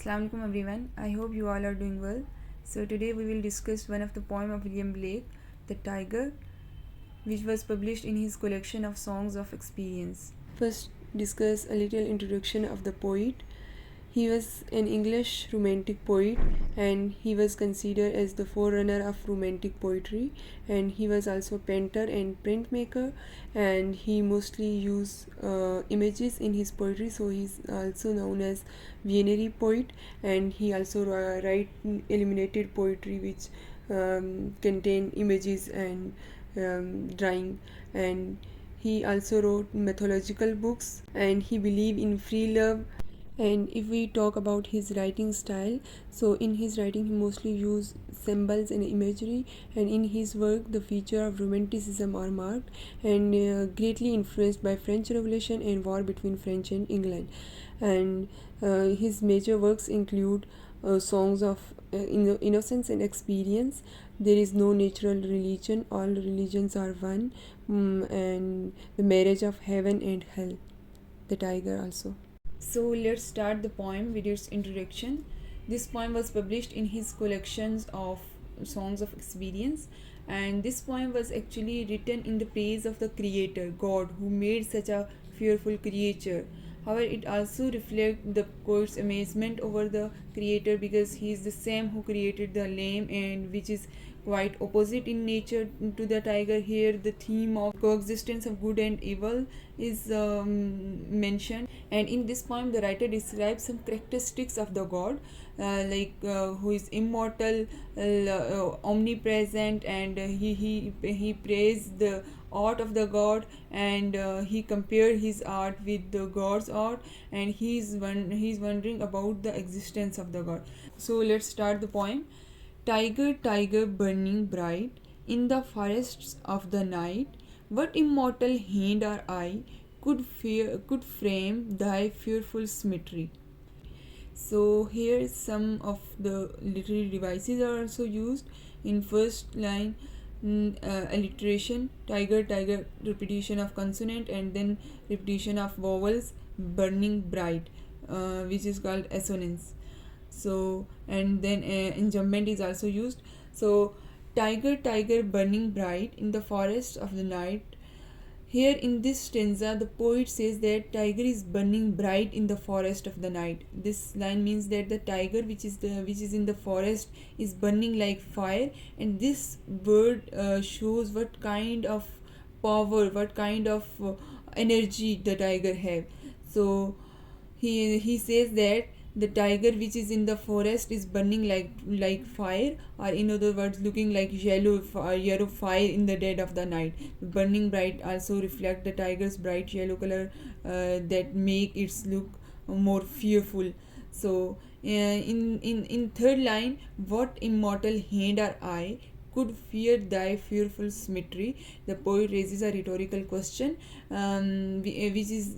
Assalamu alaikum everyone. I hope you all are doing well. So today we will discuss one of the poem of William Blake, The Tyger, which was published in his collection of songs of experience. First discuss a little introduction of the poet. He was an English romantic poet and he was considered as the forerunner of romantic poetry, and he was also painter and printmaker, and he mostly used images in his poetry, so he's also known as visionary poet. And he also write illuminated poetry which contain images and drawing. And he also wrote mythological books, and he believed in free love. And if we talk about his writing style, so in his writing he mostly used symbols and imagery, and in his work the feature of romanticism are marked, and greatly influenced by French Revolution and war between French and England. And his major works include songs of innocence and experience, there is no natural religion, all religions are one, and the marriage of heaven and hell, the Tyger also. So let's start the poem with its introduction. This poem was published in his collections of songs of experience, and this poem was actually written in the praise of the Creator, God, who made such a fearful creature. However, it also reflects the poet's amazement over the Creator, because he is the same who created the lamb, and which is quite opposite in nature to the tiger. Here the theme of coexistence of good and evil is mentioned, and in this poem the writer describes some characteristics of the god, who is immortal, omnipresent, and he praised the art of the god, and he compared his art with the god's art, and he's wondering about the existence of the god. So let's start the poem. Tyger, Tyger, burning bright in the forests of the night, what immortal hand or eye could frame thy fearful symmetry? So here some of the literary devices are also used. In first line, alliteration, tiger, tiger, repetition of consonant, and then repetition of vowels, burning bright, which is called assonance. So and then enjambment is also used. So tiger, tiger, burning bright in the forest of the night. Here in this stanza the poet says that tiger is burning bright in the forest of the night. This line means that the tiger which is in the forest is burning like fire, and this word shows what kind of power, what kind of energy the tiger have. So he says that the tiger which is in the forest is burning like fire, or in other words looking like yellow fire in the dead of the night. Burning bright also reflect the tiger's bright yellow color, that make its look more fearful. So in third line, what immortal hand or eye could fear thy fearful symmetry? The poet raises a rhetorical question, which is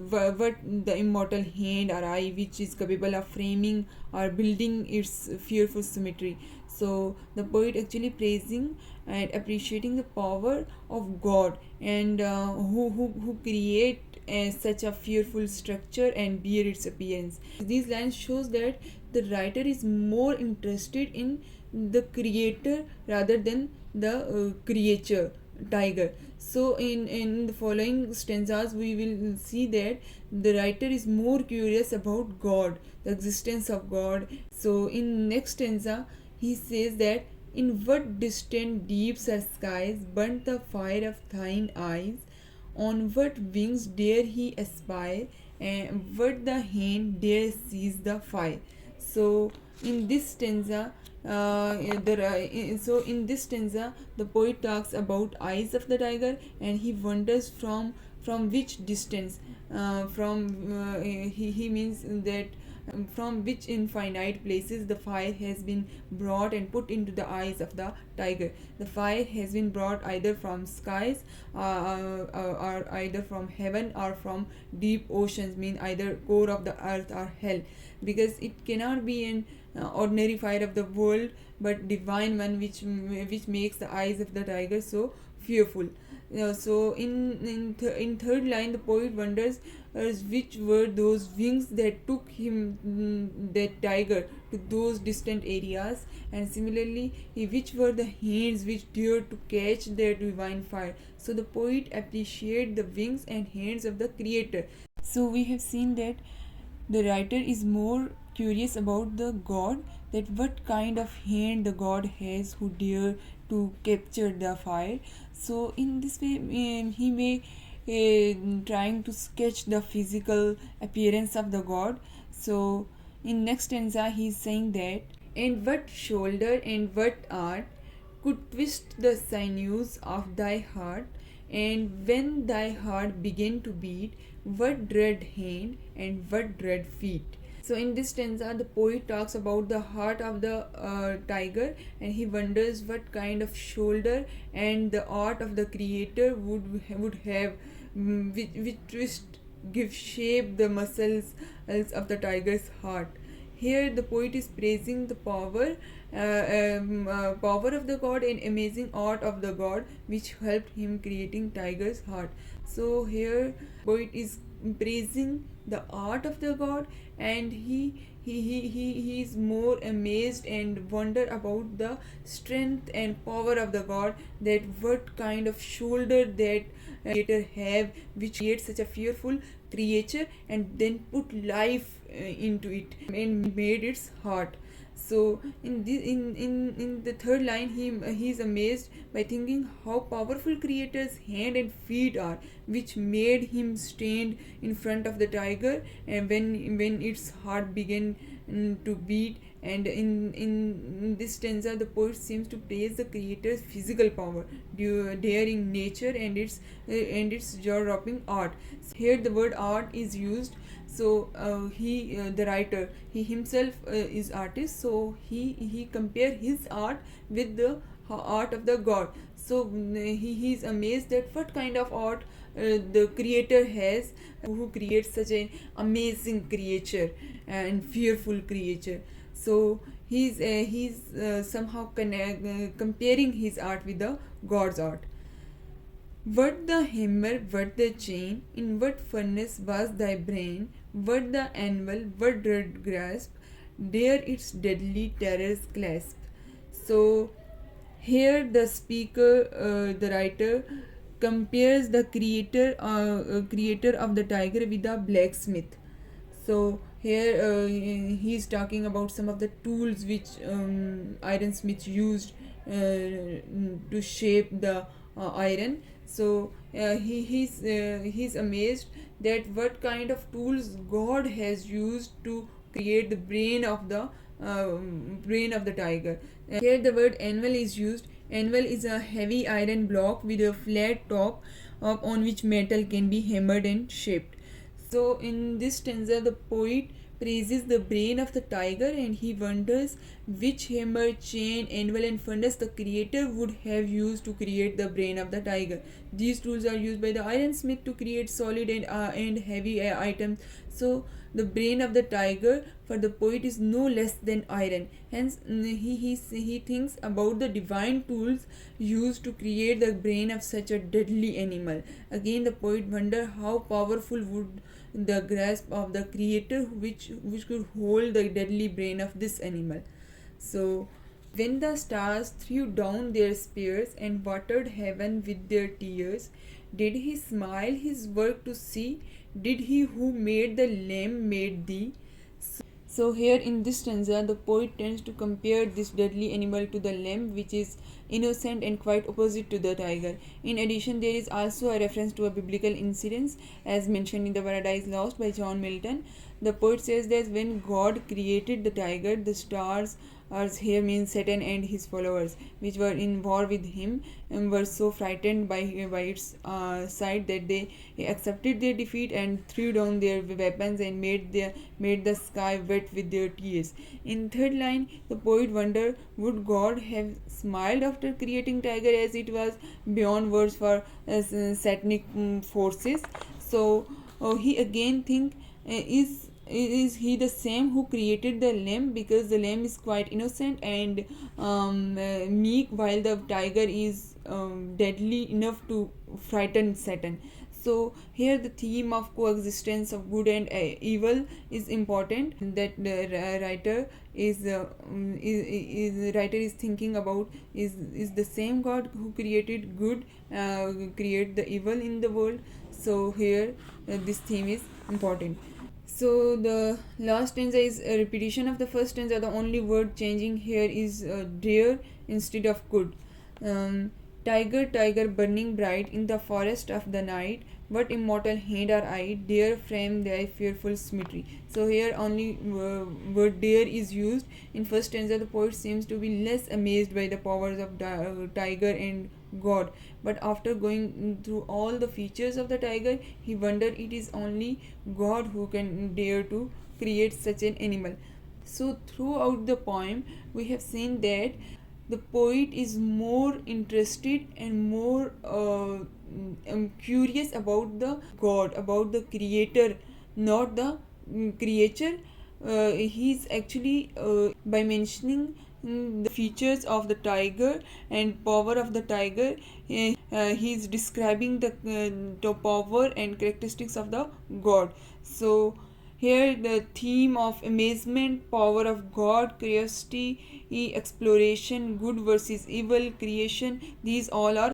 what the immortal hand or eye which is capable of framing or building its fearful symmetry. So the poet actually praising and appreciating the power of God, and who create such a fearful structure and bear its appearance. These lines shows that the writer is more interested in the creator rather than the creature, tiger. So in the following stanzas we will see that the writer is more curious about God, the existence of God. So in next stanza he says that, in what distant deeps or skies burnt the fire of thine eyes, on what wings dare he aspire, and what the hand dare seize the fire? So in this stanza, in this stanza the poet talks about eyes of the tiger, and he wonders from which distance, he means that from which infinite places the fire has been brought and put into the eyes of the tiger. The fire has been brought either from skies, or either from heaven, or from deep oceans, mean either core of the earth or hell, because it cannot be an ordinary fire of the world, but divine one, which makes the eyes of the tiger so fearful. So in third line the poet wonders which were those wings that took him, that tiger, to those distant areas, and similarly, which were the hands which dared to catch that divine fire. So the poet appreciates the wings and hands of the creator. So we have seen that the writer is more curious about the god, that what kind of hand the god has who dare to capture the fire. So in this way, he may trying to sketch the physical appearance of the god. So in next stanza he is saying that, and what shoulder and what art could twist the sinews of thy heart, and when thy heart began to beat, what dread hand and what dread feet. So in this stanza, the poet talks about the heart of the tiger, and he wonders what kind of shoulder and the art of the creator would have, which twist give shape the muscles of the tiger's heart. Here, the poet is praising the power of the god and amazing art of the god, which helped him creating tiger's heart. So here, poet is praising the art of the god, and he is more amazed and wonder about the strength and power of the god, that what kind of shoulder that creator have, which creates such a fearful creature and then put life into it and made its heart. So in the third line, he is amazed by thinking how powerful creator's hand and feet are, which made him stand in front of the tiger, and when its heart began to beat. And in this stanza, the poet seems to praise the creator's physical power, daring nature, and its jaw-dropping art. Here the word art is used. So the writer, he himself is artist, so he compare his art with the art of the god. So he is amazed that what kind of art the creator has, who creates such an amazing creature and fearful creature. So he's somehow comparing his art with the god's art. What the hammer, what the chain, in what furnace was thy brain, what the anvil, what dread grasp, dare its deadly terrors clasp. So here the speaker, the writer, compares the creator of the tiger with a blacksmith. So here he is talking about some of the tools which ironsmiths used to shape the iron. So he's amazed that what kind of tools God has used to create the brain of the tiger. Here the word anvil is used. Anvil is a heavy iron block with a flat top on which metal can be hammered and shaped. So in this stanza, the poet praises the brain of the tiger, and he wonders which hammer, chain, anvil, and furnace the creator would have used to create the brain of the tiger. These tools are used by the ironsmith to create solid and heavy items. So the brain of the tiger for the poet is no less than iron. Hence he thinks about the divine tools used to create the brain of such a deadly animal. Again, the poet wonder how powerful would the grasp of the creator which could hold the deadly brain of this animal. So when the stars threw down their spears and watered heaven with their tears, did he smile his work to see? Did he who made the lamb made thee? So here in this stanza, the poet tends to compare this deadly animal to the lamb, which is innocent and quite opposite to the tiger. In addition, there is also a reference to a biblical incident as mentioned in the Paradise Lost by John Milton. The poet says that when God created the tiger, the stars, as here means Satan and his followers, which were in war with him, were so frightened by its sight that they accepted their defeat and threw down their weapons and made the sky wet with their tears. In third line, the poet wonder, would God have smiled after creating tiger, as it was beyond words for satanic forces? So he again think, is he the same who created the lamb, because the lamb is quite innocent and meek, while the tiger is deadly enough to frighten Satan. So here the theme of coexistence of good and evil is important, that the writer is writer is thinking about, is the same God who created good create the evil in the world. So here this theme is important. So the last stanza is a repetition of the first stanza. The only word changing here is dear instead of good. Um, Tiger, tiger, burning bright in the forest of the night, what immortal hand or eye dare frame thy fearful symmetry. So here only word dare is used. In first stanza, the poet seems to be less amazed by the powers of tiger and God, but after going through all the features of the tiger, he wondered it is only God who can dare to create such an animal. So throughout the poem, we have seen that the poet is more interested and more curious about the God, about the creator, not the creature. He's actually by mentioning the features of the tiger and power of the tiger, he's describing the power and characteristics of the God. So here the theme of amazement, power of God, curiosity, exploration, good versus evil, creation, these all are